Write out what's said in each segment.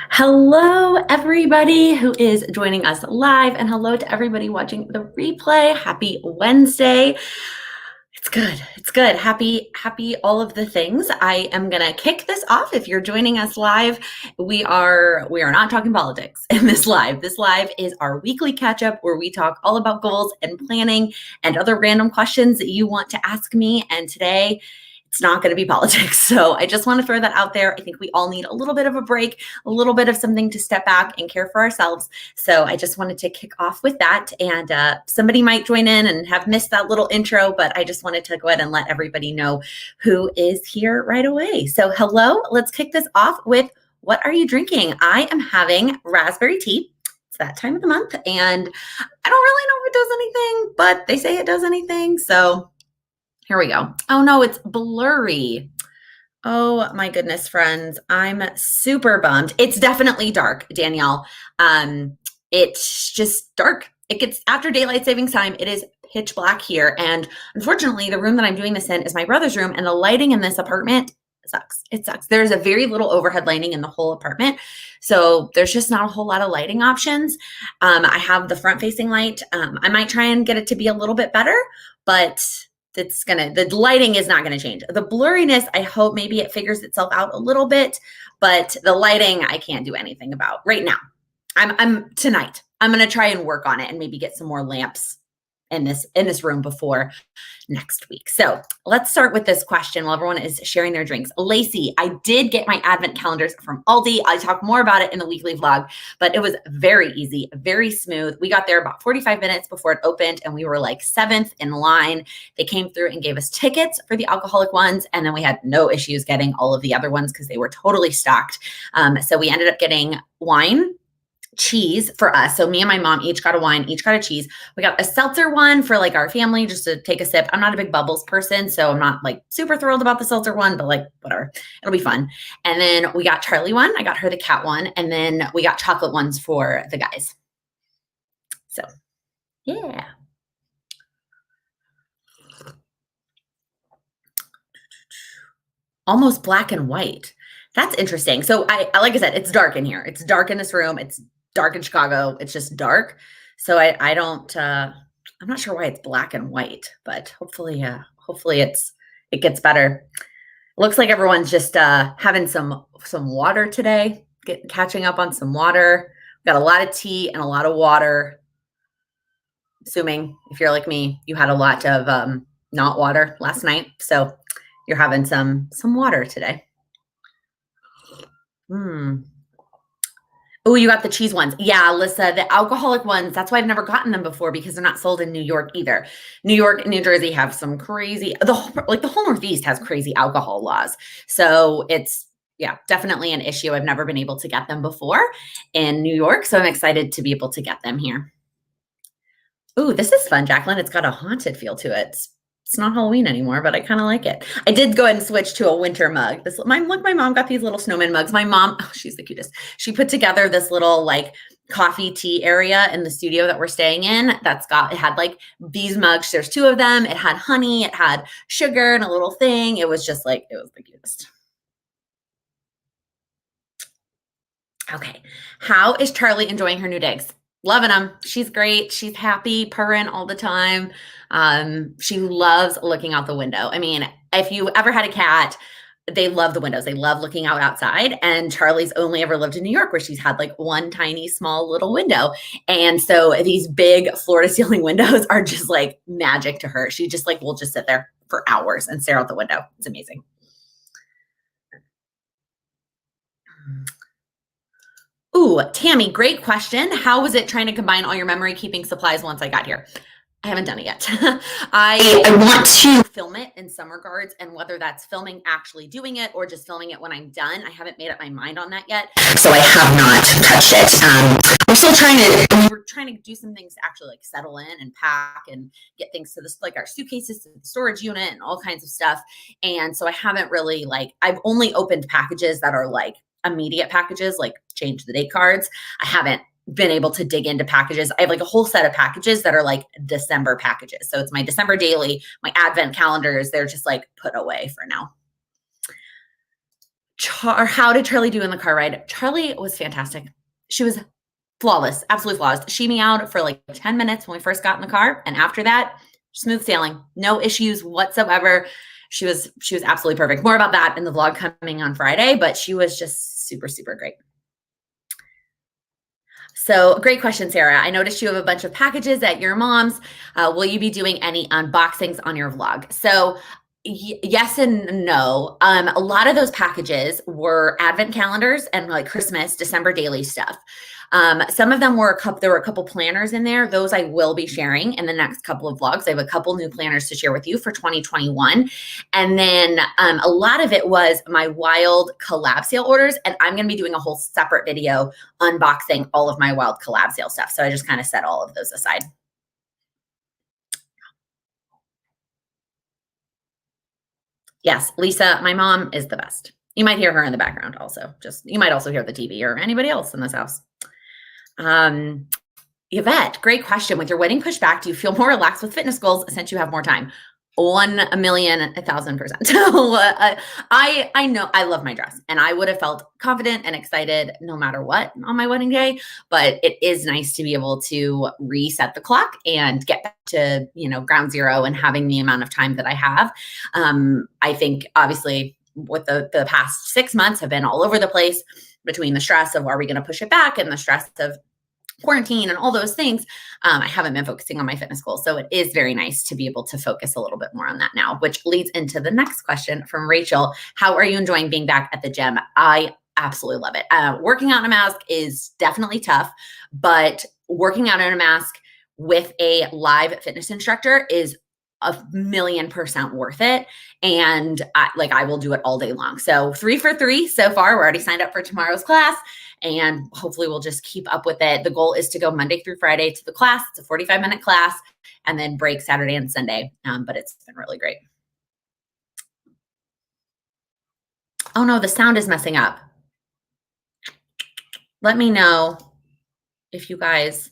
Hello, everybody who is joining us live, and hello to everybody watching the replay. Happy Wednesday. It's good. It's good. Happy all of the things. I am going to kick this off. If you're joining us live, we are not talking politics in this live. This live is our weekly catch up where we talk all about goals and planning and other random questions that you want to ask me. And today, it's not going to be politics. So I just want to throw that out there. I think we all need a little bit of a break, a little bit of something to step back and care for ourselves. So I just wanted to kick off with that. And somebody might join in and have missed that little intro, but I just wanted to go ahead and let everybody know who is here right away. So hello, let's kick this off with, what are you drinking? I am having raspberry tea. It's that time of the month, and I don't really know if it does anything, but they say it does anything. So here we go. Oh no, it's blurry. Oh my goodness, friends. I'm super bummed. It's definitely dark, Danielle. It's just dark. It gets after daylight savings time. It is pitch black here. And unfortunately, the room that I'm doing this in is my brother's room, and the lighting in this apartment sucks. It sucks. There's a very little overhead lighting in the whole apartment. So there's just not a whole lot of lighting options. I have the front facing light. I might try and get it to be a little bit better, but the lighting is not going to change. The blurriness, I hope maybe it figures itself out a little bit, but the lighting, I can't do anything about right now. Tonight, I'm going to try and work on it and maybe get some more lamps in this room before next week. So let's start with this question while everyone is sharing their drinks. Lacey, I did get my advent calendars from Aldi. I'll talk more about it in the weekly vlog, but it was very easy, very smooth. We got there about 45 minutes before it opened, and we were like 7th in line. They came through and gave us tickets for the alcoholic ones, and then we had no issues getting all of the other ones because they were totally stocked. So we ended up getting wine, cheese for us. So me and my mom each got a wine, each got a cheese. We got a seltzer one for like our family just to take a sip. I'm not a big bubbles person, so I'm not like super thrilled about the seltzer one, but like whatever, it'll be fun. And then we got Charlie one. I got her the cat one. And then we got chocolate ones for the guys. So yeah. Almost black and white. That's interesting. So I like I said, it's dark in here. It's dark in this room. It's dark in Chicago. It's just dark. So I don't, I'm not sure why it's black and white, but hopefully it gets better. Looks like everyone's just having some water today, catching up on some water. Got a lot of tea and a lot of water. Assuming if you're like me, you had a lot of not water last night. So you're having some water today. Oh, you got the cheese ones. Yeah, Alyssa, the alcoholic ones, that's why I've never gotten them before, because they're not sold in New York either. New York and New Jersey have some crazy, the whole Northeast has crazy alcohol laws. So it's, yeah, definitely an issue. I've never been able to get them before in New York. So I'm excited to be able to get them here. Ooh, this is fun, Jacqueline. It's got a haunted feel to it. It's not Halloween anymore, but I kind of like it. I did go ahead and switch to a winter mug. My mom got these little snowman mugs. My mom, oh, she's the cutest. She put together this little like coffee tea area in the studio that we're staying in. It had like these mugs. There's 2 of them. It had honey, it had sugar and a little thing. It was just like, it was the cutest. Okay. How is Charlie enjoying her new digs? Loving them. She's great. She's happy, purring all the time. She loves looking out the window. I mean, if you ever had a cat, they love the windows. They love looking outside. And Charlie's only ever lived in New York, where she's had like one tiny, small little window. And so these big floor to ceiling windows are just like magic to her. She just like will just sit there for hours and stare out the window. It's amazing. Ooh, Tammy, great question. How was it trying to combine all your memory keeping supplies once I got here? I haven't done it yet. I want to film it in some regards, and whether that's filming actually doing it or just filming it when I'm done, I haven't made up my mind on that yet. So I have not touched it. I'm still we're trying to do some things to actually like settle in and pack and get things to this, like our suitcases to the storage unit and all kinds of stuff. And so I haven't really I've only opened packages that are like immediate packages, like change the date cards. I haven't been able to dig into packages. I have like a whole set of packages that are like December packages. So it's my December daily, my advent calendars. They're just like put away for now. How did Charlie do in the car ride? Charlie was fantastic. She was flawless, absolutely flawless. She meowed for like 10 minutes when we first got in the car. And after that, smooth sailing, no issues whatsoever. She was absolutely perfect. More about that in the vlog coming on Friday, but she was just super, super great. So great question, Sarah. I noticed you have a bunch of packages at your mom's. Will you be doing any unboxings on your vlog? So yes and no. A lot of those packages were advent calendars and like Christmas, December daily stuff. Some of them were there were a couple planners in there. Those I will be sharing in the next couple of vlogs. I have a couple new planners to share with you for 2021. And then a lot of it was my wild collab sale orders. And I'm going to be doing a whole separate video unboxing all of my wild collab sale stuff. So I just kind of set all of those aside. Yes, Lisa, my mom is the best. You might hear her in the background also. You might also hear the TV or anybody else in this house. Yvette, great question. With your wedding pushed back, do you feel more relaxed with fitness goals since you have more time? 1,000,000%. So I know I love my dress and I would have felt confident and excited no matter what on my wedding day, but it is nice to be able to reset the clock and get back to, ground zero and having the amount of time that I have. I think obviously with the past 6 months have been all over the place between the stress of are we going to push it back and the stress of quarantine and all those things. I haven't been focusing on my fitness goals. So it is very nice to be able to focus a little bit more on that now, which leads into the next question from Rachel. How are you enjoying being back at the gym? I absolutely love it. Working out in a mask is definitely tough, but working out in a mask with a live fitness instructor is 1,000,000% worth it. And I will do it all day long. So 3 for 3 so far. We're already signed up for tomorrow's class and hopefully we'll just keep up with it. The goal is to go Monday through Friday to the class. It's a 45-minute class and then break Saturday and Sunday. But it's been really great. Oh no, the sound is messing up. Let me know if you guys,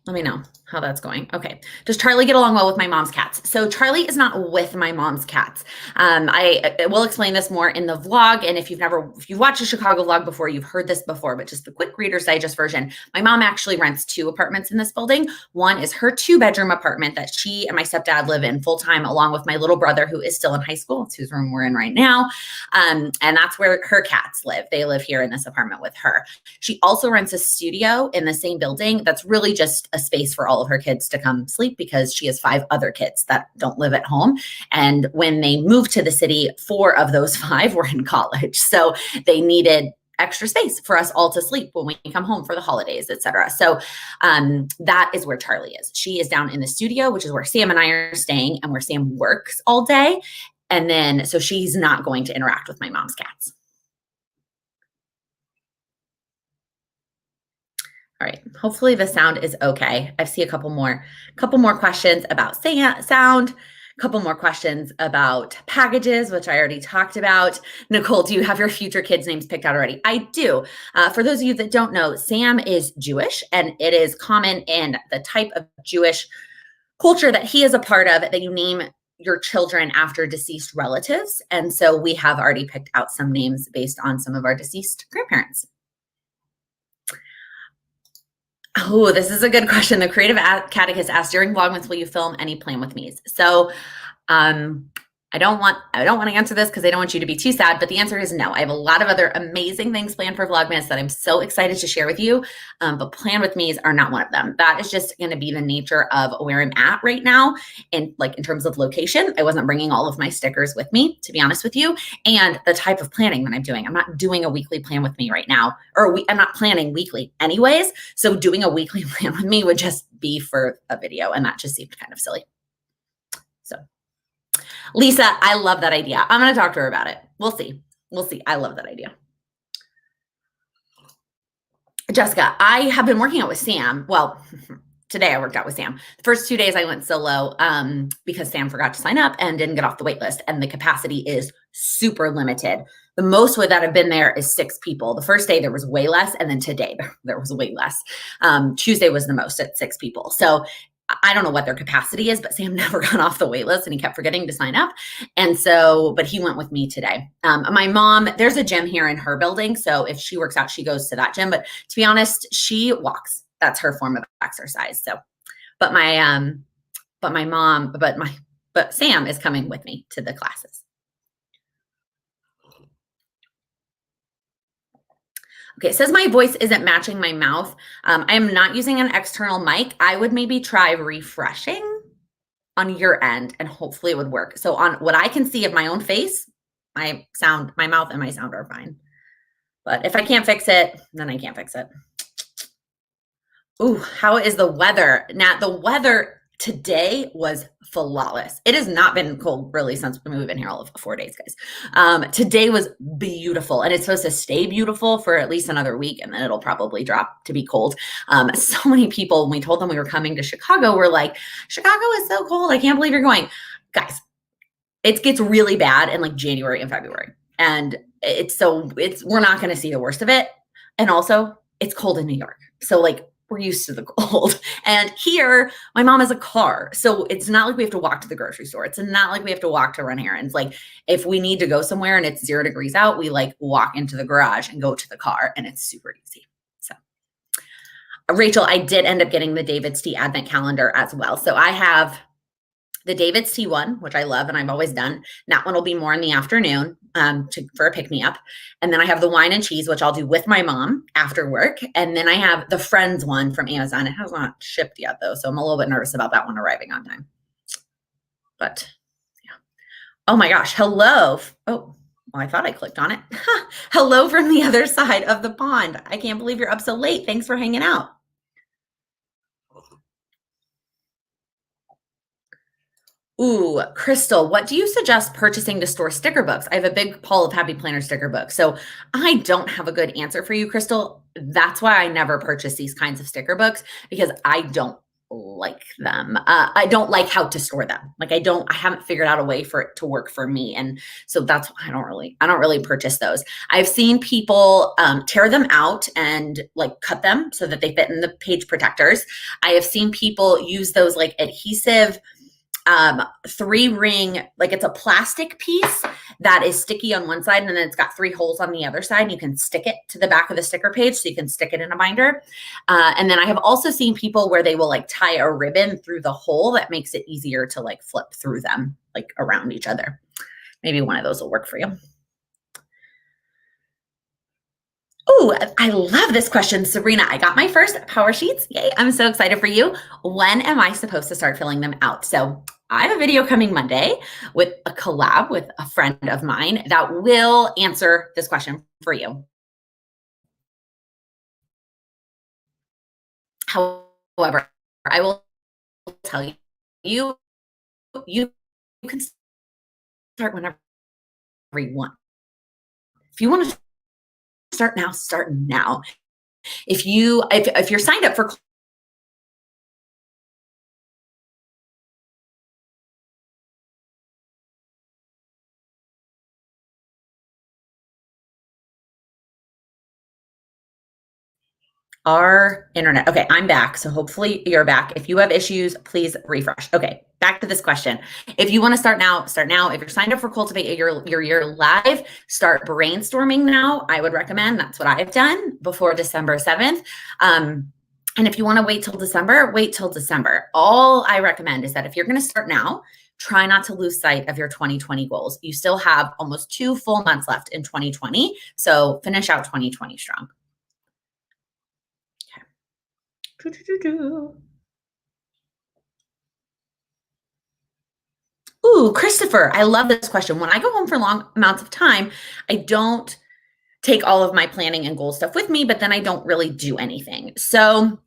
let me know how that's going. Okay. Does Charlie get along well with my mom's cats? So Charlie is not with my mom's cats. I will explain this more in the vlog. And if you've watched a Chicago vlog before, you've heard this before, but just the quick Reader's Digest version. My mom actually rents 2 apartments in this building. One is her 2-bedroom apartment that she and my stepdad live in full time, along with my little brother who is still in high school. It's whose room we're in right now. And that's where her cats live. They live here in this apartment with her. She also rents a studio in the same building. That's really just a space for all of her kids to come sleep because she has 5 other kids that don't live at home. And when they moved to the city, 4 of those 5 were in college. So they needed extra space for us all to sleep when we come home for the holidays, et cetera. So that is where Charlie is. She is down in the studio, which is where Sam and I are staying and where Sam works all day. And then, so she's not going to interact with my mom's cats. All right, hopefully the sound is okay. I see a couple more questions about sound, a couple more questions about packages, which I already talked about. Nicole, do you have your future kids' names picked out already? I do. For those of you that don't know, Sam is Jewish, and it is common in the type of Jewish culture that he is a part of that you name your children after deceased relatives. And so we have already picked out some names based on some of our deceased grandparents. Oh, this is a good question. The Creative Catechist asked, during Vlogmas, will you film any Plan With Me's? So I don't want to answer this because I don't want you to be too sad, but the answer is no. I have a lot of other amazing things planned for Vlogmas that I'm so excited to share with you, but Plan With Me's are not one of them. That is just going to be the nature of where I'm at right now. And like in terms of location, I wasn't bringing all of my stickers with me, to be honest with you, and the type of planning that I'm doing. I'm not doing a weekly Plan With Me right now, or I'm not planning weekly anyways. So doing a weekly Plan With Me would just be for a video, and that just seemed kind of silly. So Lisa, I love that idea. I'm going to talk to her about it. We'll see. I love that idea. Jessica, I have been working out with Sam. Well, today I worked out with Sam. The first 2 days I went solo because Sam forgot to sign up and didn't get off the wait list. And the capacity is super limited. The most that have been there is 6 people. The first day there was way less. And then today there was way less. Tuesday was the most at 6 people. So I don't know what their capacity is, but Sam never got off the wait list and he kept forgetting to sign up. And so, but he went with me today. My mom, there's a gym here in her building. So if she works out, she goes to that gym. But to be honest, she walks. That's her form of exercise. So, but but Sam is coming with me to the classes. Okay, it says my voice isn't matching my mouth. I am not using an external mic. I would maybe try refreshing on your end and hopefully it would work. So on what I can see of my own face, my mouth and my sound are fine. But if I can't fix it, then I can't fix it. Ooh, how is the weather? Now, the weather today was flawless. It has not been cold really since we've been here all of 4 days, guys. Today was beautiful and it's supposed to stay beautiful for at least another week and then it'll probably drop to be cold. So many people, when we told them we were coming to Chicago, were like, Chicago is so cold. I can't believe you're going. Guys, it gets really bad in like January and February. And we're not going to see the worst of it. And also it's cold in New York. So like, we're used to the cold. And here, my mom has a car. So it's not like we have to walk to the grocery store. It's not like we have to walk to run errands. Like if we need to go somewhere and it's 0 degrees out, we like walk into the garage and go to the car and it's super easy. So Rachel, I did end up getting the David's Tea Advent calendar as well. So I have the David's Tea one, which I love and I've always done. And that one will be more in the afternoon for a pick-me-up. And then I have the wine and cheese, which I'll do with my mom after work. And then I have the Friends one from Amazon. It has not shipped yet though, so I'm a little bit nervous about that one arriving on time. But yeah. Oh my gosh, hello. Oh, well, I thought I clicked on it. Hello from the other side of the pond. I can't believe you're up so late. Thanks for hanging out. Ooh, Crystal, what do you suggest purchasing to store sticker books? I have a big Paul of Happy Planner sticker book. So I don't have a good answer for you, Crystal. That's why I never purchase these kinds of sticker books because I don't like them. I don't like how to store them. Like I haven't figured out a way for it to work for me. And so that's why I don't really purchase those. I've seen people tear them out and like cut them so that they fit in the page protectors. I have seen people use those like adhesive 3-ring, like it's a plastic piece that is sticky on one side and then it's got 3 holes on the other side and you can stick it to the back of the sticker page so you can stick it in a binder. And then I have also seen people where they will like tie a ribbon through the hole that makes it easier to like flip through them like around each other. Maybe one of those will work for you. Oh, I love this question, Sabrina. I got my first power sheets. Yay, I'm so excited for you. When am I supposed to start filling them out? So I have a video coming Monday with a collab with a friend of mine that will answer this question for you. However, I will tell you, you can start whenever you want. If you want to start now, start now. If you're signed up for our internet. Okay, I'm back. So hopefully you're back. If you have issues, please refresh. Okay, back to this question. If you want to start now, start now. If you're signed up for Cultivate Your Year Live, start brainstorming now. I would recommend. That's what I've done before December 7th. And if you want to wait till December, wait till December. All I recommend is that if you're going to start now, try not to lose sight of your 2020 goals. You still have almost 2 full months left in 2020. So finish out 2020 strong. Ooh, Christopher, I love this question. When I go home for long amounts of time, I don't take all of my planning and goal stuff with me, but then I don't really do anything. So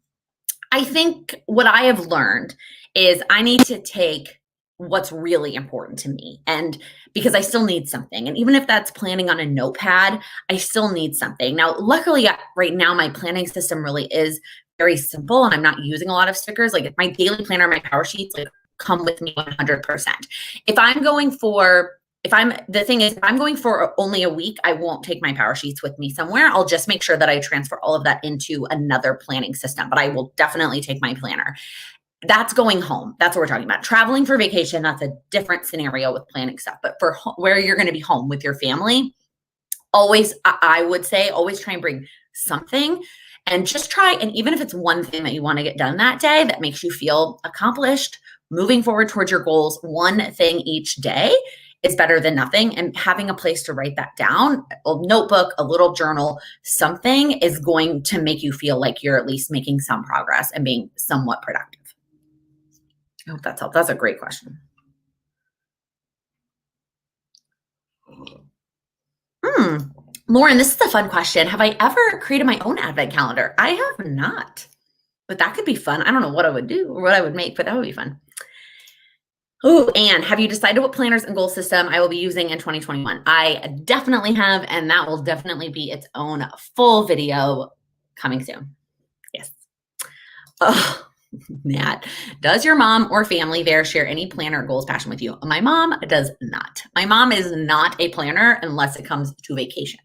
I think what I have learned is I need to take what's really important to me. And because I still need something. And even if that's planning on a notepad, I still need something. Now, luckily right now, my planning system really is very simple and I'm not using a lot of stickers. Like my daily planner, my power sheets like come with me 100%. If I'm going for only a week, I won't take my power sheets with me somewhere. I'll just make sure that I transfer all of that into another planning system, but I will definitely take my planner. that's going home. That's what we're talking about. Traveling for vacation, that's a different scenario with planning stuff. But for where you're going to be home with your family, always, I would say, always try and bring something and just try. And even if it's one thing that you want to get done that day that makes you feel accomplished, moving forward towards your goals, one thing each day is better than nothing. And having a place to write that down, a notebook, a little journal, something is going to make you feel like you're at least making some progress and being somewhat productive. I hope that's helped. That's a great question. Lauren, this is a fun question. Have I ever created my own advent calendar? I have not, but that could be fun. I don't know what I would do or what I would make, but that would be fun. Oh, and have you decided what planners and goal system I will be using in 2021? I definitely have, and that will definitely be its own full video coming soon. Yes. Oh, Nat, does your mom or family there share any planner or goals passion with you? My mom does not. My mom is not a planner unless it comes to vacation.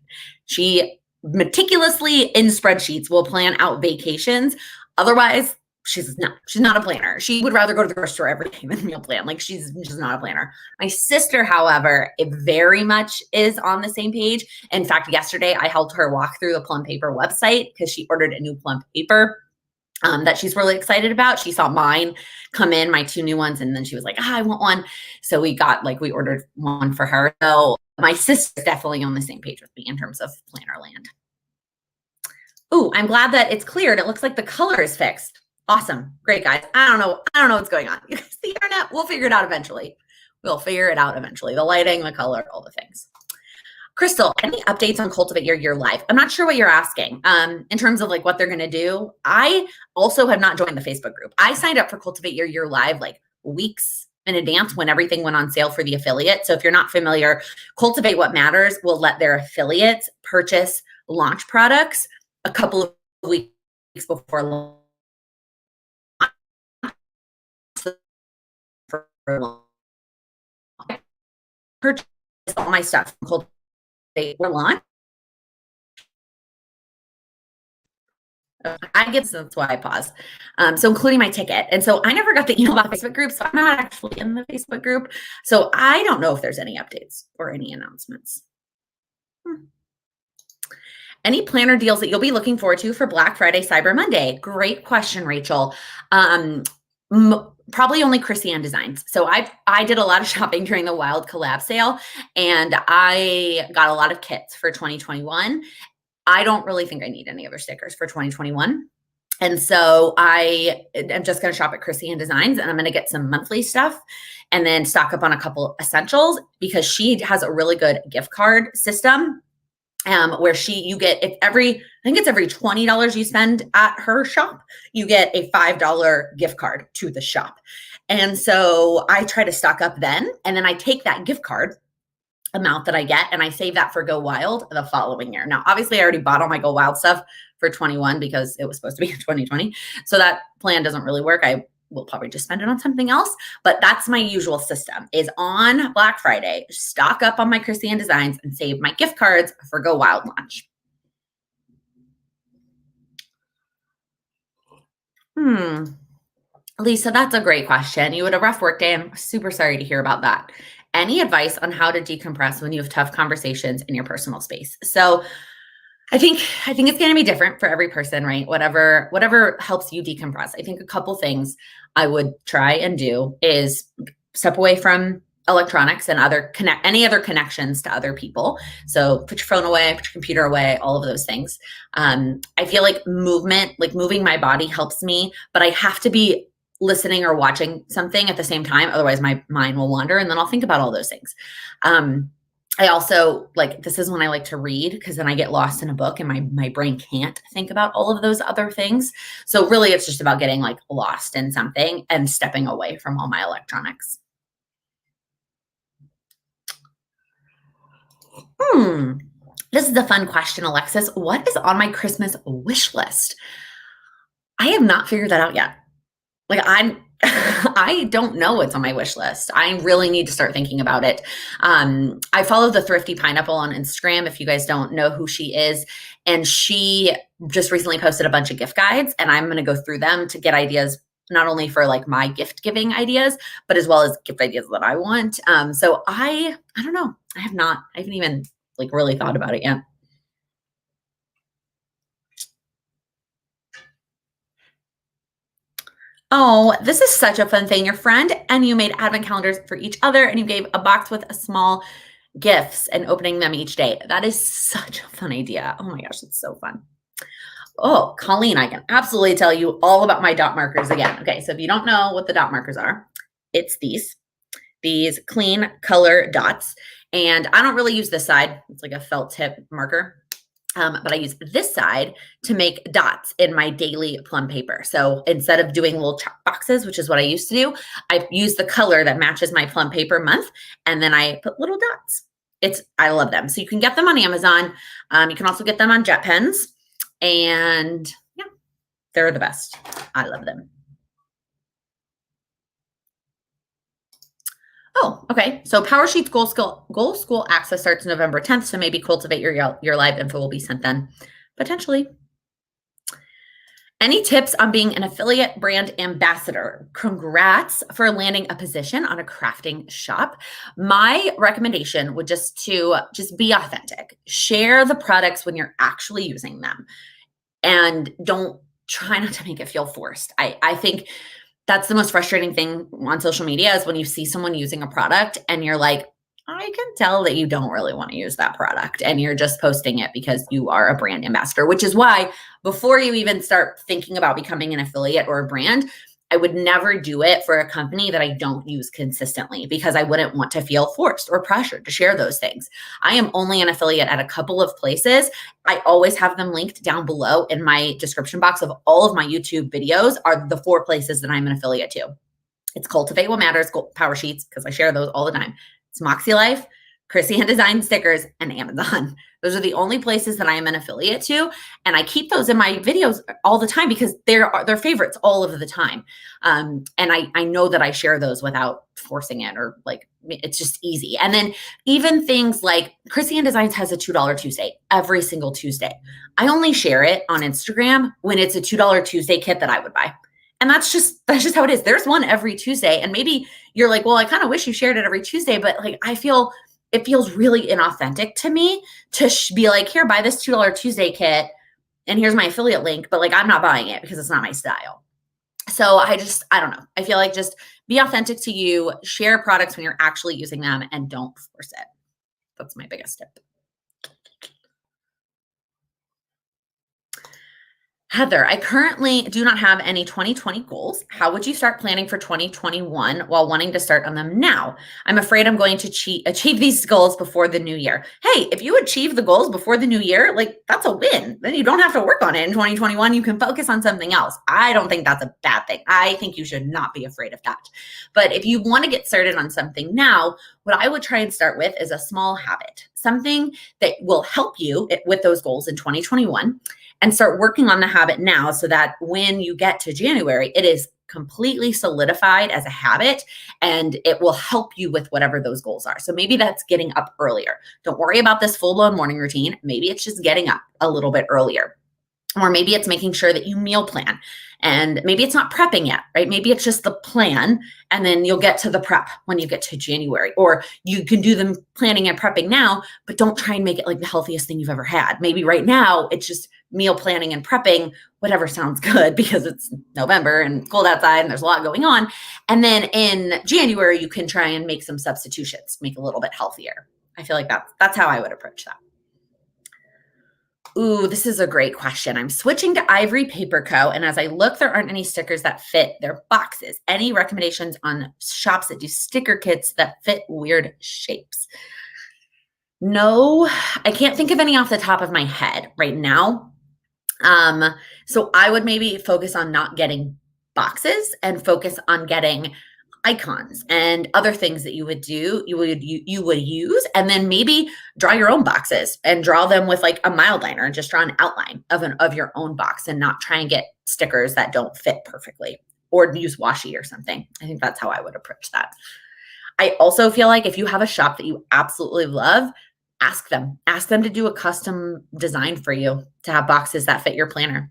She meticulously in spreadsheets will plan out vacations. Otherwise, she's not a planner. She would rather go to the grocery store every day than meal plan. Like she's just not a planner. My sister, however, it very much is on the same page. In fact, yesterday I helped her walk through the Plum Paper website because she ordered a new Plum Paper that she's really excited about. She saw mine come in, my 2 new ones, and then she was like, I want one. So we ordered one for her. So my sister's definitely on the same page with me in terms of planner land. Ooh, I'm glad that it's cleared. It looks like the color is fixed. Awesome. Great, guys. I don't know what's going on. You guys, the internet, we'll figure it out eventually. The lighting, the color, all the things. Crystal, any updates on Cultivate Your Year Live? I'm not sure what you're asking in terms of like what they're going to do. I also have not joined the Facebook group. I signed up for Cultivate Your Year Live like weeks in advance when everything went on sale for the affiliate. So if you're not familiar, Cultivate What Matters will let their affiliates purchase launch products a couple of weeks before launch. Purchase all my stuff from Cultivate or launch. That's why I paused. So including my ticket. And so I never got the email about the Facebook group. So I'm not actually in the Facebook group. So I don't know if there's any updates or any announcements. Any planner deals that you'll be looking forward to for Black Friday, Cyber Monday? Great question, Rachel. Probably only Christiane Designs. So I did a lot of shopping during the Wild Collab sale, and I got a lot of kits for 2021. I don't really think I need any other stickers for 2021. And so I am just going to shop at Christiane Designs, and I'm going to get some monthly stuff and then stock up on a couple essentials because she has a really good gift card system. Where you get I think it's every $20 you spend at her shop, you get a $5 gift card to the shop. And so I try to stock up then, and then I take that gift card amount that I get and I save that for Go Wild the following year. Now, obviously I already bought all my Go Wild stuff for 21 because it was supposed to be in 2020. So that plan doesn't really work. I will probably just spend it on something else, but that's my usual system is on Black Friday, stock up on my Christiane Designs and save my gift cards for Go Wild launch. Lisa, that's a great question. You had a rough work day. I'm super sorry to hear about that. Any advice on how to decompress when you have tough conversations in your personal space? So I think it's going to be different for every person, right? Whatever helps you decompress. I think a couple things I would try and do is step away from electronics and any other connections to other people. So put your phone away, put your computer away, all of those things. I feel like movement, like moving my body helps me, but I have to be listening or watching something at the same time. Otherwise my mind will wander and then I'll think about all those things. I also this is when I like to read because then I get lost in a book and my brain can't think about all of those other things. So really it's just about getting lost in something and stepping away from all my electronics. This is a fun question, Alexis. What is on my Christmas wish list? I have not figured that out yet. I don't know what's on my wish list. I really need to start thinking about it. I follow the Thrifty Pineapple on Instagram, if you guys don't know who she is. And she just recently posted a bunch of gift guides, and I'm going to go through them to get ideas not only for like my gift giving ideas, but as well as gift ideas that I want. So I don't know. I haven't even like really thought about it yet. Oh, this is such a fun thing. Your friend and you made advent calendars for each other and you gave a box with a small gifts and opening them each day. That is such a fun idea. Oh my gosh, it's so fun. Oh, Colleen, I can absolutely tell you all about my dot markers again. Okay, so if you don't know what the dot markers are, it's these clean color dots. And I don't really use this side. It's like a felt tip marker. But I use this side to make dots in my daily plum paper. So instead of doing little chalk boxes, which is what I used to do, I use the color that matches my plum paper month, and then I put little dots. I love them. So you can get them on Amazon. You can also get them on Jet Pens, and yeah, they're the best. I love them. Oh, okay. So Powersheets Goal School Access starts November 10th. So maybe Cultivate Your live info will be sent then, potentially. Any tips on being an affiliate brand ambassador? Congrats for landing a position on a crafting shop. My recommendation would just be authentic. Share the products when you're actually using them, and don't try not to make it feel forced. I think that's the most frustrating thing on social media is when you see someone using a product and you're like, I can tell that you don't really want to use that product and you're just posting it because you are a brand ambassador, which is why before you even start thinking about becoming an affiliate or a brand, I would never do it for a company that I don't use consistently because I wouldn't want to feel forced or pressured to share those things. I am only an affiliate at a couple of places. I always have them linked down below in my description box of all of my YouTube videos are the 4 places that I'm an affiliate to. It's Cultivate What Matters, Powersheets, because I share those all the time. It's Moxie Life, Chrissy and Design Stickers, and Amazon. Those are the only places that I am an affiliate to. And I keep those in my videos all the time because they're favorites all of the time. And I know that I share those without forcing it or like, it's just easy. And then even things like Chrissy and Designs has a $2 Tuesday every single Tuesday. I only share it on Instagram when it's a $2 Tuesday kit that I would buy. And that's just how it is. There's one every Tuesday. And maybe you're like, well, I kind of wish you shared it every Tuesday, but like, I feel it feels really inauthentic to me to be like, here, buy this $2 Tuesday kit. And here's my affiliate link, but like, I'm not buying it because it's not my style. So I don't know. I feel like just be authentic to you, share products when you're actually using them and don't force it. That's my biggest tip. Heather, I currently do not have any 2020 goals. How would you start planning for 2021 while wanting to start on them now? I'm afraid I'm going to achieve these goals before the new year. Hey, if you achieve the goals before the new year, like that's a win. Then you don't have to work on it in 2021. You can focus on something else. I don't think that's a bad thing. I think you should not be afraid of that. But if you want to get started on something now, what I would try and start with is a small habit, something that will help you with those goals in 2021. And start working on the habit now so that when you get to January, it is completely solidified as a habit and it will help you with whatever those goals are. So maybe that's getting up earlier. Don't worry about this full-blown morning routine. Maybe it's just getting up a little bit earlier. Or maybe it's making sure that you meal plan. And maybe it's not prepping yet, right? Maybe it's just the plan and then you'll get to the prep when you get to January. Or you can do the planning and prepping now, but don't try and make it like the healthiest thing you've ever had. Maybe right now it's just meal planning and prepping, whatever sounds good because it's November and cold outside and there's a lot going on. And then in January, you can try and make some substitutions, make it a little bit healthier. I feel like that's how I would approach that. Ooh, this is a great question. I'm switching to Ivory Paper Co. And as I look, there aren't any stickers that fit their boxes. Any recommendations on shops that do sticker kits that fit weird shapes? No, I can't think of any off the top of my head right now. So I would maybe focus on not getting boxes and focus on getting icons and other things that you would use, and then maybe draw your own boxes and draw them with like a mild liner and just draw an outline of your own box and not try and get stickers that don't fit perfectly or use washi or something. I think that's how I would approach that. I also feel like if you have a shop that you absolutely love, ask them to do a custom design for you to have boxes that fit your planner.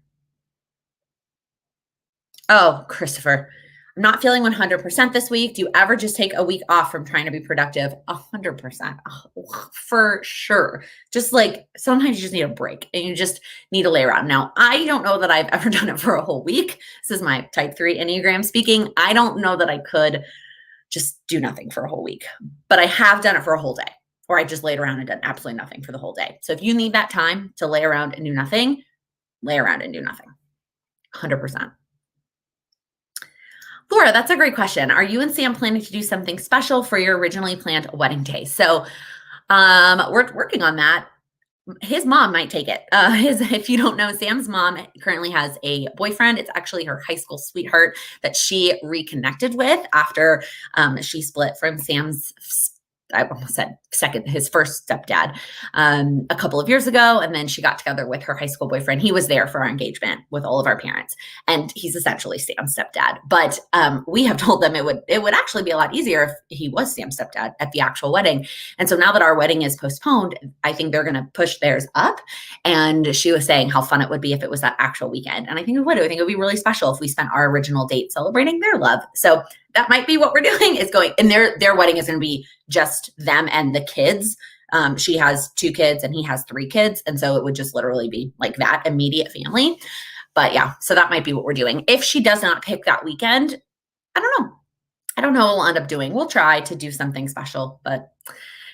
Oh, Christopher, I'm not feeling 100% this week. Do you ever just take a week off from trying to be productive? 100%. Oh, for sure. Just like sometimes you just need a break and you just need to lay around. Now, I don't know that I've ever done it for a whole week. This is my type 3 Enneagram speaking. I don't know that I could just do nothing for a whole week, but I have done it for a whole day, or I just laid around and done absolutely nothing for the whole day. So if you need that time to lay around and do nothing, lay around and do nothing. 100%. Laura, that's a great question. Are you and Sam planning to do something special for your originally planned wedding day? So we're working on that. His mom might take it. If you don't know, Sam's mom currently has a boyfriend. It's actually her high school sweetheart that she reconnected with after she split from Sam's, I almost said his first stepdad, a couple of years ago. And then she got together with her high school boyfriend. He was there for our engagement with all of our parents. And he's essentially Sam's stepdad. But we have told them it would actually be a lot easier if he was Sam's stepdad at the actual wedding. And so now that our wedding is postponed, I think they're going to push theirs up. And she was saying how fun it would be if it was that actual weekend. And I think it would. I think it would be really special if we spent our original date celebrating their love. So that might be what we're doing, is going, and their wedding is going to be just them and the kids. She has 2 kids and he has 3 kids. And so it would just literally be like that immediate family. But yeah, so that might be what we're doing. If she does not pick that weekend, I don't know. I don't know what we'll end up doing. We'll try to do something special, but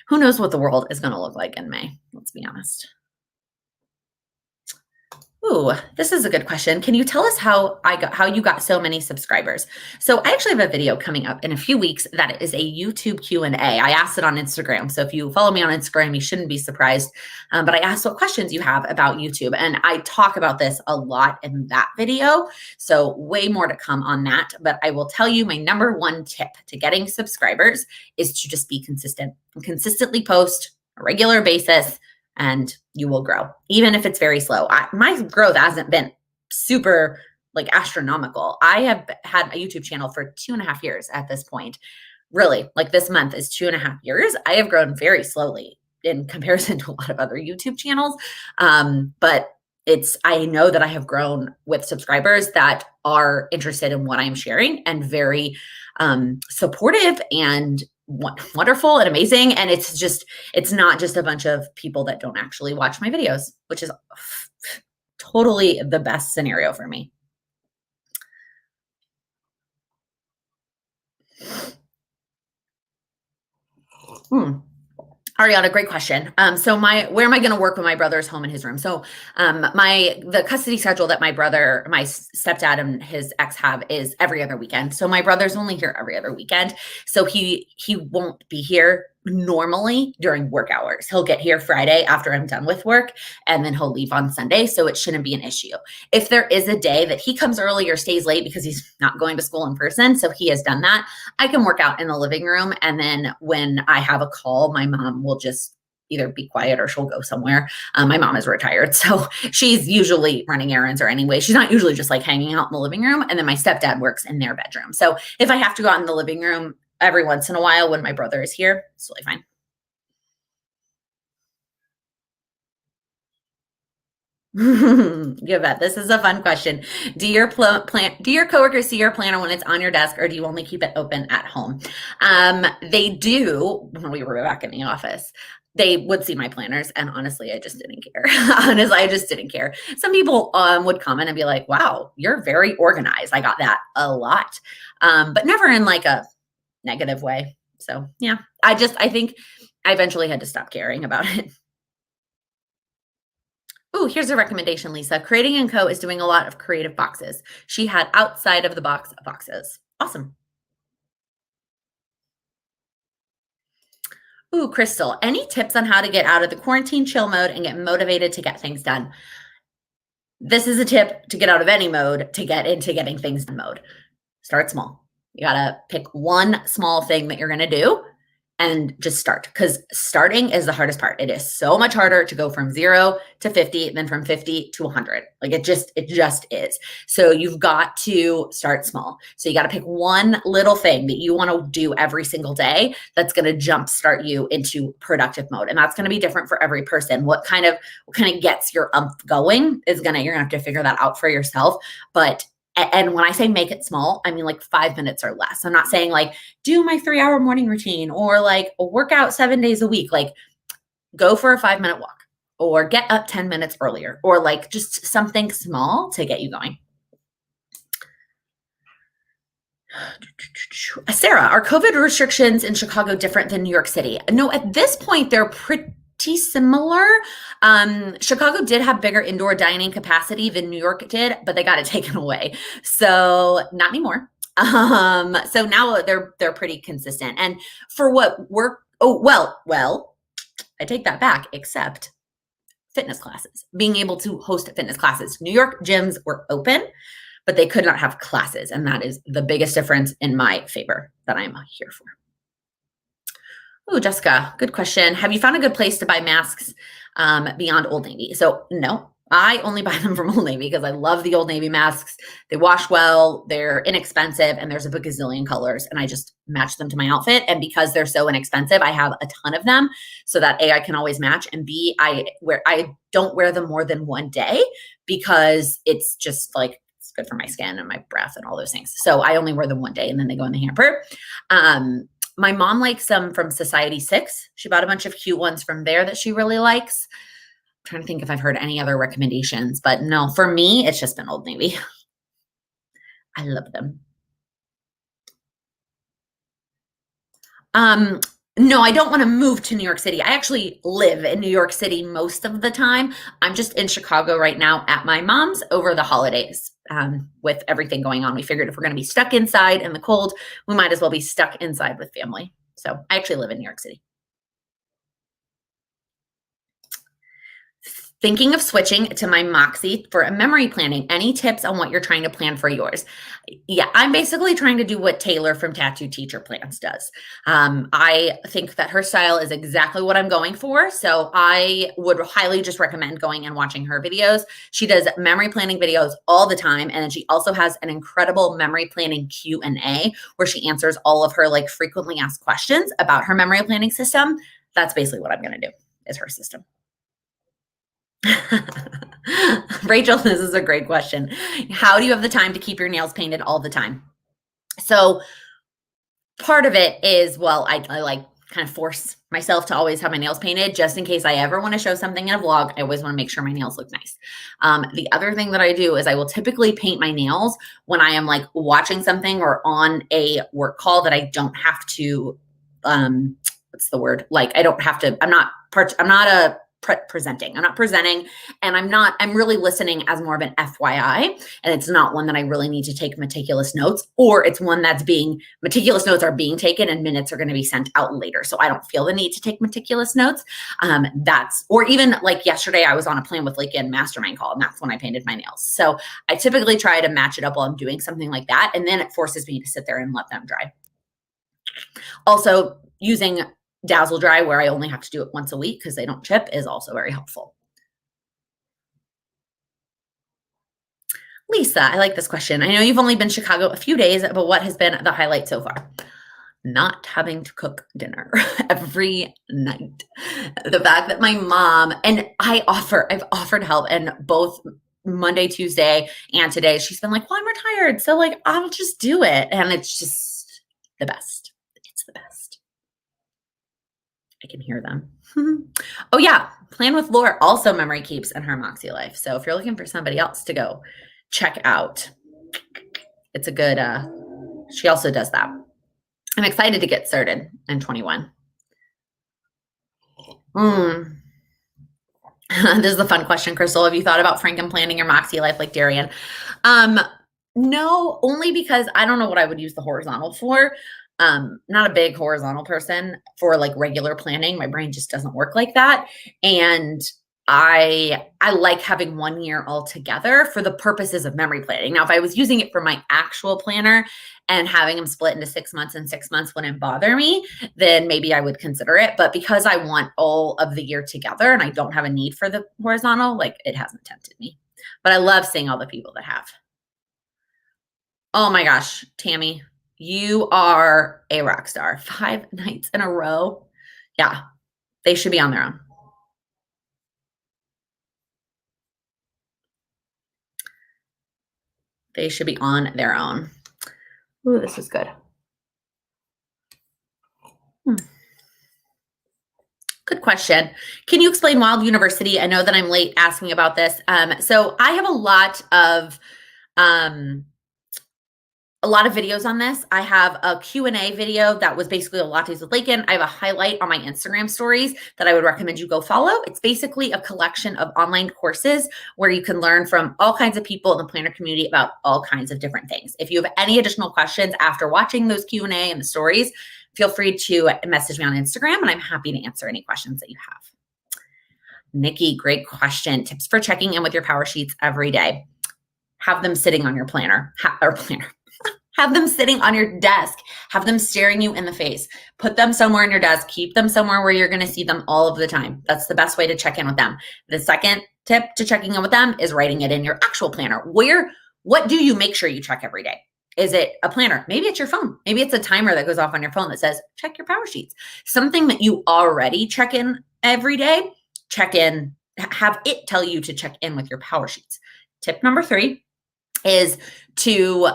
who knows what the world is going to look like in May. Let's be honest. Ooh, this is a good question. Can you tell us how you got so many subscribers? So I actually have a video coming up in a few weeks that is a YouTube Q&A. I asked it on Instagram. So if you follow me on Instagram, you shouldn't be surprised. But I asked what questions you have about YouTube. And I talk about this a lot in that video. So way more to come on that. But I will tell you my number one tip to getting subscribers is to just be consistent and consistently post on a regular basis, and you will grow, even if it's very slow. My growth hasn't been super like astronomical. I have had a YouTube channel for 2.5 years at this point. Really, like this month is 2.5 years. I have grown very slowly in comparison to a lot of other YouTube channels. But I know that I have grown with subscribers that are interested in what I'm sharing and very supportive and wonderful and amazing. And it's not just a bunch of people that don't actually watch my videos, which is totally the best scenario for me. Ariana, great question. So where am I going to work when my brother's home in his room? So the custody schedule that my stepdad and his ex have is every other weekend. So my brother's only here every other weekend. So he won't be here normally during work hours. He'll get here Friday after I'm done with work, and then he'll leave on Sunday. So it shouldn't be an issue. If there is a day that he comes early or stays late because he's not going to school in person, so he has done that, I can work out in the living room. And then when I have a call, my mom will just either be quiet or she'll go somewhere. My mom is retired, so she's usually running errands, or anyway, she's not usually just like hanging out in the living room. And then my stepdad works in their bedroom. So if I have to go out in the living room every once in a while when my brother is here, it's totally fine. You bet. This is a fun question. Do your coworkers see your planner when it's on your desk, or do you only keep it open at home? They do. When we were back in the office, they would see my planners, and honestly, I just didn't care. Honestly, I just didn't care. Some people would comment and be like, "Wow, you're very organized." I got that a lot, but never in like a negative way. So yeah, I think I eventually had to stop caring about it. Oh, here's a recommendation, Lisa. Creating & Co. is doing a lot of creative boxes. She had outside of the box boxes. Awesome. Ooh, Crystal, any tips on how to get out of the quarantine chill mode and get motivated to get things done? This is a tip to get out of any mode to get into getting things done mode. Start small. You got to pick one small thing that you're going to do and just start, because starting is the hardest part. It is so much harder to go from 0 to 50 than from 50 to 100. Like it just is. So you've got to start small. So you got to pick one little thing that you want to do every single day that's going to jumpstart you into productive mode. And that's going to be different for every person. What kind of gets your going is you're going to have to figure that out for yourself. But And when I say make it small, I mean like 5 minutes or less. I'm not saying like do my 3-hour morning routine or like work out 7 days a week. Like go for a 5-minute walk or get up 10 minutes earlier or like just something small to get you going. Sarah, are COVID restrictions in Chicago different than New York City? No, at this point, they're pretty similar. Chicago did have bigger indoor dining capacity than New York did, but they got it taken away. So not anymore. So now they're pretty consistent. And for what work, I take that back, except fitness classes, being able to host fitness classes. New York gyms were open, but they could not have classes. And that is the biggest difference in my favor that I'm here for. Oh, Jessica, good question. Have you found a good place to buy masks beyond Old Navy? So no, I only buy them from Old Navy because I love the Old Navy masks. They wash well, they're inexpensive, and there's a gazillion colors, and I just match them to my outfit. And because they're so inexpensive, I have a ton of them so that A, I can always match, and B, I don't wear them more than one day because it's just like, it's good for my skin and my breath and all those things. So I only wear them one day and then they go in the hamper. My mom likes some from Society 6. She bought a bunch of cute ones from there that she really likes. I'm trying to think if I've heard any other recommendations, but no, for me, it's just been Old Navy. I love them. No, I don't want to move to New York City. I actually live in New York City most of the time. I'm just in Chicago right now at my mom's over the holidays. With everything going on, we figured if we're going to be stuck inside in the cold, we might as well be stuck inside with family. So I actually live in New York City. Thinking of switching to my Moxie for a memory planning. Any tips on what you're trying to plan for yours? Yeah, I'm basically trying to do what Taylor from Tattoo Teacher Plans does. I think that her style is exactly what I'm going for. So I would highly just recommend going and watching her videos. She does memory planning videos all the time. And then she also has an incredible memory planning Q&A where she answers all of her like frequently asked questions about her memory planning system. That's basically what I'm going to do is her system. Rachel, this is a great question. How do you have the time to keep your nails painted all the time? So part of it is, well, I like kind of force myself to always have my nails painted just in case I ever want to show something in a vlog. I always want to make sure my nails look nice. The other thing that I do is I will typically paint my nails when I am like watching something or on a work call that I don't have to, what's the word? Like I don't have to, I'm not presenting. I'm not presenting and I'm really listening as more of an FYI. And it's not one that I really need to take meticulous notes, or it's one that's meticulous notes are being taken and minutes are going to be sent out later. So I don't feel the need to take meticulous notes. Or even like yesterday, I was on a Plan with Lincoln mastermind call and that's when I painted my nails. So I typically try to match it up while I'm doing something like that. And then it forces me to sit there and let them dry. Also using Dazzle Dry, where I only have to do it once a week because they don't chip, is also very helpful. Lisa, I like this question. I know you've only been in Chicago a few days, but what has been the highlight so far? Not having to cook dinner every night. The fact that my mom, and I've offered help, and both Monday, Tuesday, and today, she's been like, well, I'm retired. So like, I'll just do it. And it's just the best. It's the best. I can hear them. Oh yeah, Plan with Laura also memory keeps in her Moxie life. So if you're looking for somebody else to go check out, it's a good, she also does that. I'm excited to get started in 21. This is a fun question, Crystal. Have you thought about Franken planning your Moxie life like Darian? No, only because I don't know what I would use the horizontal for. Not a big horizontal person for like regular planning. My brain just doesn't work like that. And I like having 1 year all together for the purposes of memory planning. Now, if I was using it for my actual planner and having them split into 6 months and 6 months wouldn't bother me, then maybe I would consider it. But because I want all of the year together and I don't have a need for the horizontal, like it hasn't tempted me. But I love seeing all the people that have. Oh my gosh, Tammy, you are a rock star. 5 nights in a row. Yeah, they should be on their own. They should be on their own. Ooh, this is good. Good question. Can you explain Wild University? I know that I'm late asking about this. So I have a lot of videos on this. I have a Q&A video that was basically a lattes with Lakin. I have a highlight on my Instagram stories that I would recommend you go follow. It's basically a collection of online courses where you can learn from all kinds of people in the planner community about all kinds of different things. If you have any additional questions after watching those Q&A and the stories, feel free to message me on Instagram and I'm happy to answer any questions that you have. Nikki, great question. Tips for checking in with your power sheets every day. Have them sitting on your planner. Have them sitting on your desk. Have them staring you in the face. Put them somewhere on your desk. Keep them somewhere where you're going to see them all of the time. That's the best way to check in with them. The second tip to checking in with them is writing it in your actual planner. What do you make sure you check every day? Is it a planner? Maybe it's your phone. Maybe it's a timer that goes off on your phone that says, check your power sheets. Something that you already check in every day, check in, have it tell you to check in with your power sheets. Tip number 3 is to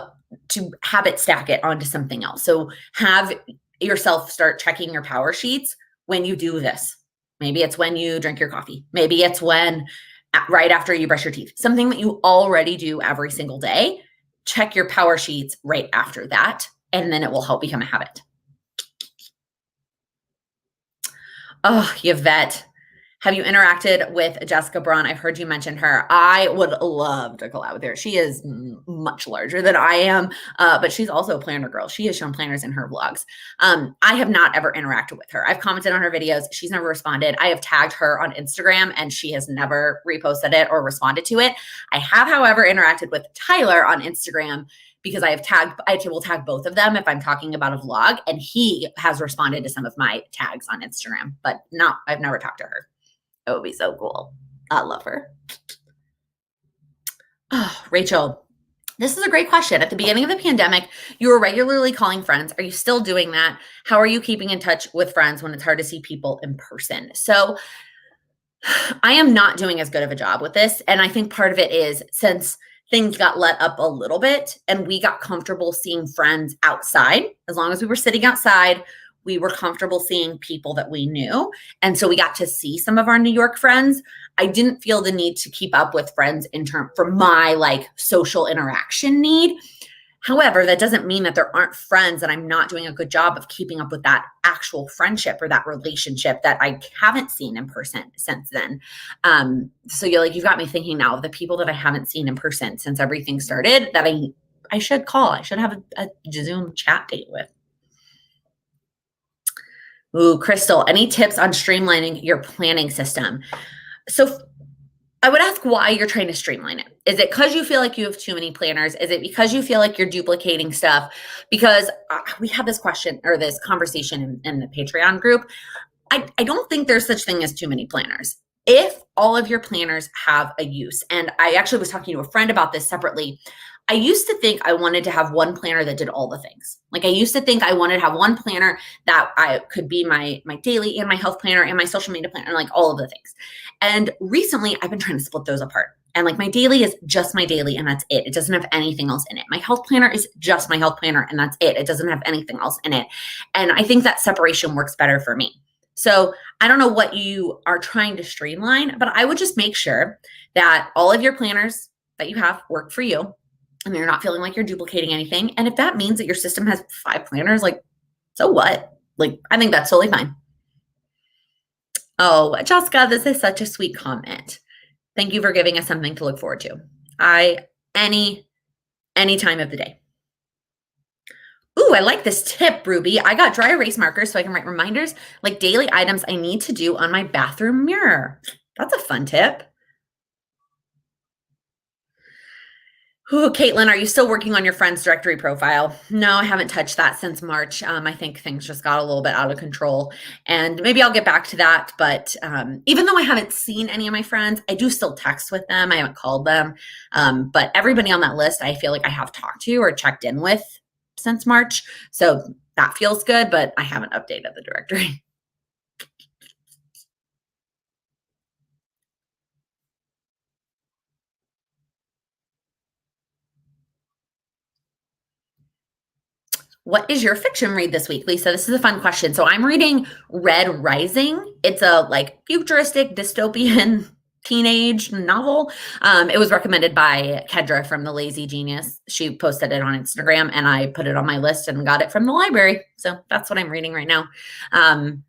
habit stack it onto something else. So have yourself start checking your power sheets when you do this. Maybe it's when you drink your coffee. Maybe it's right after you brush your teeth. Something that you already do every single day. Check your power sheets right after that, and then it will help become a habit. Oh, Yvette. Have you interacted with Jessica Braun? I've heard you mention her. I would love to collab with her. She is much larger than I am, but she's also a planner girl. She has shown planners in her vlogs. I have not ever interacted with her. I've commented on her videos. She's never responded. I have tagged her on Instagram and she has never reposted it or responded to it. I have, however, interacted with Tyler on Instagram because I will tag both of them if I'm talking about a vlog, and he has responded to some of my tags on Instagram, but I've never talked to her. It would be so cool. I love her. Oh, Rachel, this is a great question. At the beginning of the pandemic, you were regularly calling friends. Are you still doing that? How are you keeping in touch with friends when it's hard to see people in person? So I am not doing as good of a job with this. And I think part of it is since things got let up a little bit and we got comfortable seeing friends outside, as long as we were sitting outside, we were comfortable seeing people that we knew. And so we got to see some of our New York friends. I didn't feel the need to keep up with friends for my social interaction need. However, that doesn't mean that there aren't friends that I'm not doing a good job of keeping up with that actual friendship or that relationship that I haven't seen in person since then. So you've got me thinking now of the people that I haven't seen in person since everything started that I should call. I should have a Zoom chat date with. Ooh, Crystal, any tips on streamlining your planning system? So I would ask why you're trying to streamline it. Is it because you feel like you have too many planners? Is it because you feel like you're duplicating stuff? Because we had this question or this conversation in the Patreon group. I don't think there's such thing as too many planners. If all of your planners have a use, and I actually was talking to a friend about this separately, I used to think I wanted to have one planner that did all the things. I used to think I wanted to have one planner that I could be my daily and my health planner and my social media planner and all of the things. And recently I've been trying to split those apart. And my daily is just my daily and that's it. It doesn't have anything else in it. My health planner is just my health planner and that's it. It doesn't have anything else in it. And I think that separation works better for me. So I don't know what you are trying to streamline, but I would just make sure that all of your planners that you have work for you and you're not feeling like you're duplicating anything. And if that means that your system has 5 planners, so what? I think that's totally fine. Oh, Jessica, this is such a sweet comment. Thank you for giving us something to look forward to. Any time of the day. Ooh, I like this tip, Ruby. I got dry erase markers so I can write reminders daily items I need to do on my bathroom mirror. That's a fun tip. Ooh, Caitlin, are you still working on your friends directory profile? No, I haven't touched that since March. I think things just got a little bit out of control and maybe I'll get back to that. But even though I haven't seen any of my friends, I do still text with them. I haven't called them. But everybody on that list, I feel like I have talked to or checked in with since March. So that feels good, but I haven't updated the directory. What is your fiction read this week, Lisa? This is a fun question. So I'm reading Red Rising. It's a like futuristic dystopian teenage novel. It was recommended by Kedra from The Lazy Genius. She posted it on Instagram and I put it on my list and got it from the library. So that's what I'm reading right now. I'm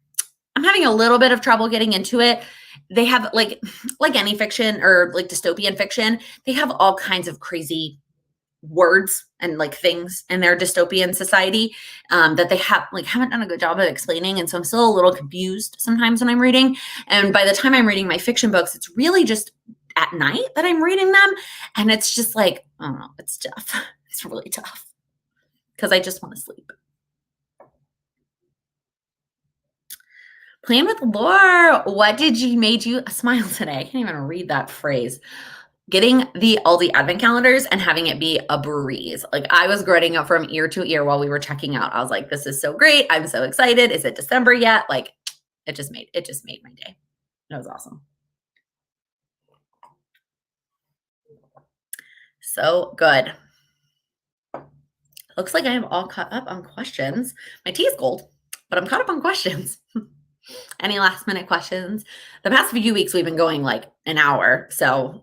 having a little bit of trouble getting into it. They have like any fiction or like dystopian fiction, they have all kinds of crazy words and like things in their dystopian society that they haven't done a good job of explaining. And so I'm still a little confused sometimes when I'm reading. And by the time I'm reading my fiction books, it's really just at night that I'm reading them. And it's just like, oh, it's tough. It's really tough because I just want to sleep. Plan with Lore. What made you smile today? I can't even read that phrase. Getting all the advent calendars and having it be a breeze. Like I was grinning up from ear to ear while we were checking out. I was like, this is so great. I'm so excited. Is it December yet? Like it just made my day. It was awesome. So good. Looks like I am all caught up on questions. My tea is cold, but I'm caught up on questions. Any last minute questions? The past few weeks we've been going like an hour, so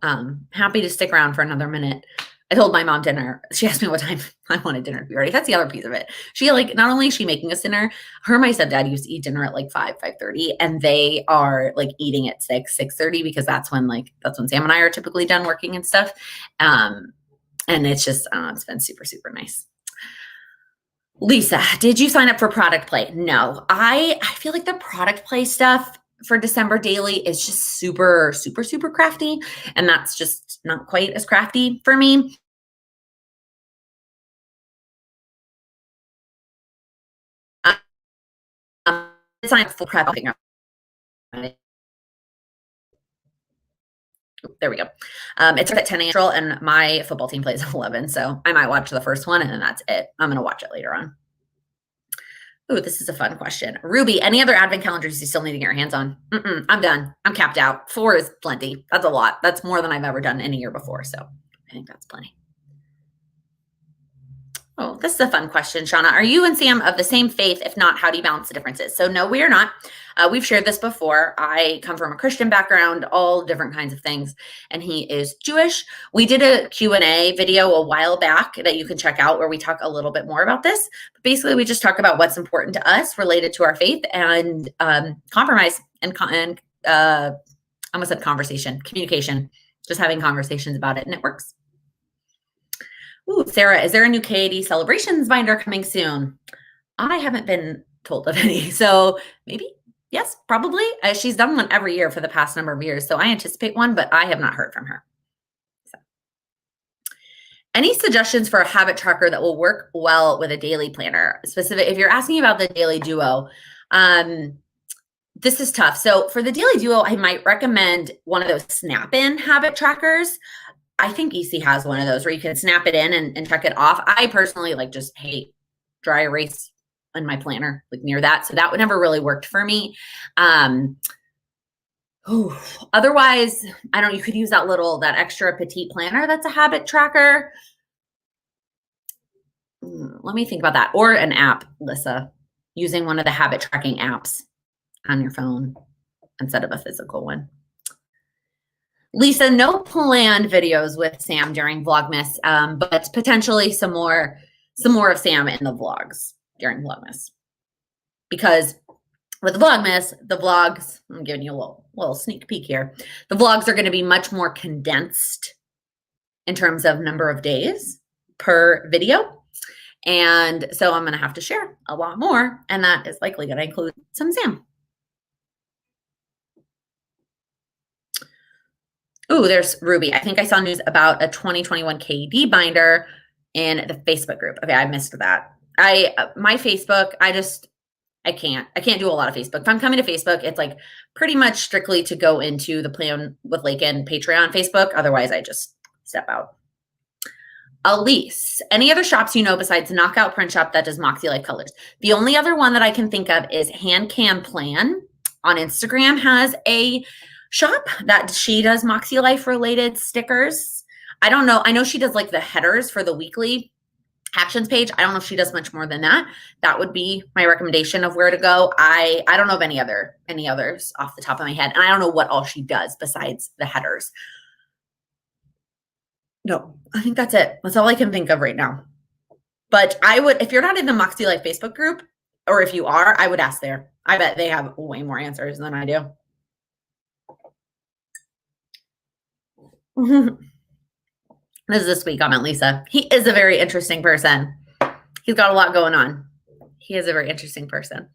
happy to stick around for another minute. I told my mom dinner. She asked me what time I wanted dinner to be ready. That's the other piece of it. She like not only is she making us dinner, her and my stepdad used to eat dinner at like 5:30, and they are like eating at 6:30 because that's when Sam and I are typically done working and stuff. And it's just it's been super, super nice. Lisa, did you sign up for product play? No, I feel like the product play stuff for December daily is just super, super, super crafty. And that's just not quite as crafty for me. Sign up for prep. There we go. It's at 10 a.m. and my football team plays at 11. So I might watch the first one and then that's it. I'm going to watch it later on. Oh, this is a fun question. Ruby, any other advent calendars you still need to get your hands on? I'm done. I'm capped out. 4 is plenty. That's a lot. That's more than I've ever done in a year before. So I think that's plenty. Oh, this is a fun question, Shauna. Are you and Sam of the same faith? If not, how do you balance the differences? So no, we are not. We've shared this before. I come from a Christian background, all different kinds of things, and he is Jewish. We did a Q&A video a while back that you can check out where we talk a little bit more about this. But basically, we just talk about what's important to us related to our faith and compromise and I almost said conversation, communication, just having conversations about it, and it works. Ooh, Sarah, is there a new KAD celebrations binder coming soon? I haven't been told of any. So maybe, yes, probably. She's done one every year for the past number of years. So I anticipate one, but I have not heard from her. So. Any suggestions for a habit tracker that will work well with a daily planner? If you're asking about the Daily Duo, this is tough. So for the Daily Duo, I might recommend one of those snap-in habit trackers. I think EC has one of those where you can snap it in and check it off. I personally just hate dry erase in my planner, like near that. So that would never really worked for me. Otherwise, you could use that extra petite planner that's a habit tracker. Let me think about that. Or an app, Lissa, using one of the habit tracking apps on your phone instead of a physical one. Lisa, no planned videos with Sam during Vlogmas, but potentially some more of Sam in the vlogs during Vlogmas. Because with Vlogmas, the vlogs, I'm giving you a little sneak peek here. The vlogs are going to be much more condensed in terms of number of days per video. And so I'm going to have to share a lot more, and that is likely going to include some Sam. Ooh, there's Ruby. I think I saw news about a 2021 KD binder in the Facebook group. Okay, I missed that. My Facebook, I can't do a lot of Facebook. If I'm coming to Facebook, it's like pretty much strictly to go into the Plan with Lakin Patreon Facebook. Otherwise, I just step out. Elise, any other shops you know besides Knockout Print Shop that does Moxie Life colors? The only other one that I can think of is Hand Can Plan on Instagram has a shop that she does Moxie Life related stickers. I don't know. I know she does the headers for the weekly actions page. I don't know if she does much more than that. That would be my recommendation of where to go. I don't know of any others off the top of my head. And I don't know what all she does besides the headers. No, I think that's it. That's all I can think of right now. But I would, if you're not in the Moxie Life Facebook group, or if you are, I would ask there. I bet they have way more answers than I do. This is this week on Lisa. He is a very interesting person. He's got a lot going on. He is a very interesting person.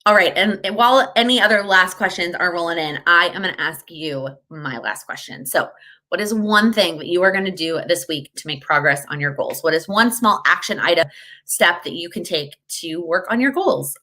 All right. And while any other last questions are rolling in, I am going to ask you my last question. So what is one thing that you are going to do this week to make progress on your goals? What is one small action item step that you can take to work on your goals?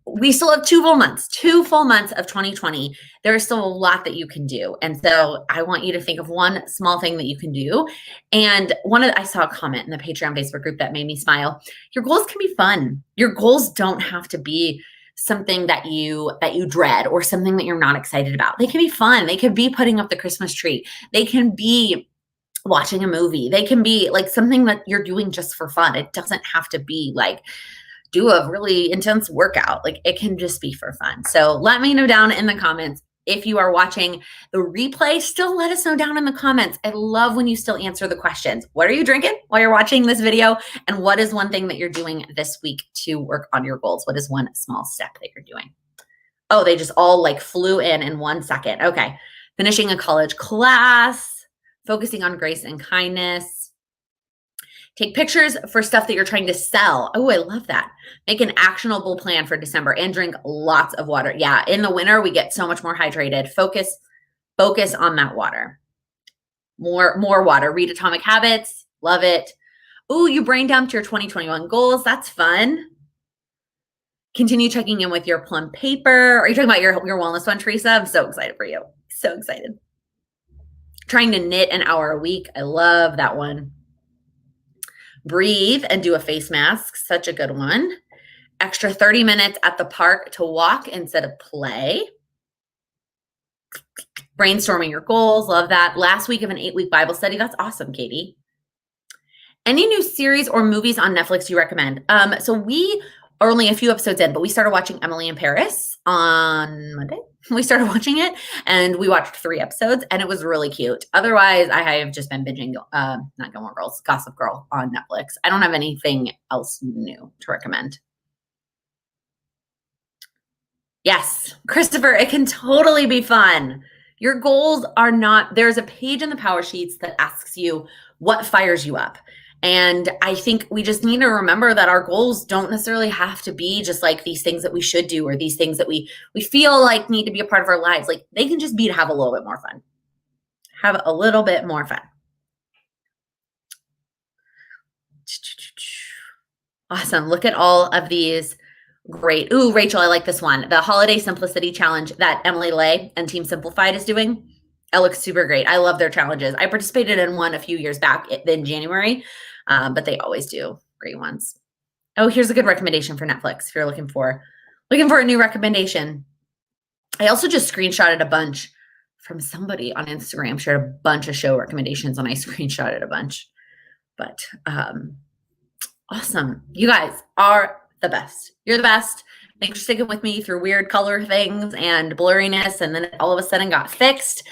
We still have 2 full months of 2020. There is still a lot that you can do. And so I want you to think of one small thing that you can do. And I saw a comment in the Patreon Facebook group that made me smile. Your goals can be fun. Your goals don't have to be something that you dread or something that you're not excited about. They can be fun. They could be putting up the Christmas tree. They can be watching a movie. They can be like something that you're doing just for fun. It doesn't have to be like do a really intense workout. Like it can just be for fun. So let me know down in the comments. If you are watching the replay, still let us know down in the comments. I love when you still answer the questions. What are you drinking while you're watching this video? And what is one thing that you're doing this week to work on your goals? What is one small step that you're doing? Oh, they just all like flew in 1 second. Okay. Finishing a college class, focusing on grace and kindness. Take pictures for stuff that you're trying to sell. Oh, I love that. Make an actionable plan for December and drink lots of water. Yeah, in the winter, we get so much more hydrated. Focus on that water. More water. Read Atomic Habits. Love it. Ooh, you brain dumped your 2021 goals. That's fun. Continue checking in with your plum paper. Are you talking about your wellness one, Teresa? I'm so excited for you. So excited. Trying to knit an hour a week. I love that one. Breathe and do a face mask. Such a good one. Extra 30 minutes at the park to walk instead of play. Brainstorming your goals. Love that. Last week of an 8-week Bible study. That's awesome, Katie. Any new series or movies on Netflix you recommend? So we are only a few episodes in, but we started watching Emily in Paris on Monday. We started watching it and we watched 3 episodes and it was really cute. Otherwise, I have just been binging, not Gilmore Girls, Gossip Girl on Netflix. I don't have anything else new to recommend. Yes, Christopher, it can totally be fun. Your goals are not, there's a page in the Power Sheets that asks you what fires you up. And I think we just need to remember that our goals don't necessarily have to be just like these things that we should do or these things that we feel like need to be a part of our lives. Like they can just be to have a little bit more fun. Have a little bit more fun. Awesome. Look at all of these. Great. Ooh, Rachel, I like this one. The Holiday Simplicity Challenge that Emily Lay and Team Simplified is doing. It looks super great. I love their challenges. I participated in one a few years back in January, but they always do great ones. Oh, here's a good recommendation for Netflix if you're looking for a new recommendation. I also just screenshotted a bunch from somebody on Instagram, shared a bunch of show recommendations, and I screenshotted a bunch. But awesome. You guys are the best. You're the best. Thanks for sticking with me through weird color things and blurriness, and then it all of a sudden got fixed.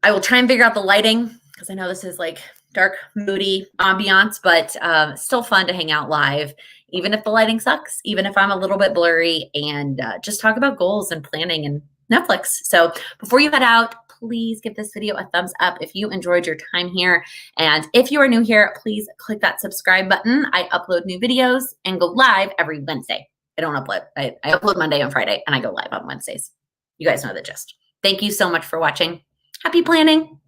I will try and figure out the lighting because I know this is like dark, moody ambiance, but still fun to hang out live, even if the lighting sucks, even if I'm a little bit blurry, and just talk about goals and planning and Netflix. So before you head out, please give this video a thumbs up if you enjoyed your time here. And if you are new here, please click that subscribe button. I upload new videos and go live every Wednesday. I don't upload. I upload Monday and Friday, and I go live on Wednesdays. You guys know the gist. Thank you so much for watching. Happy planning.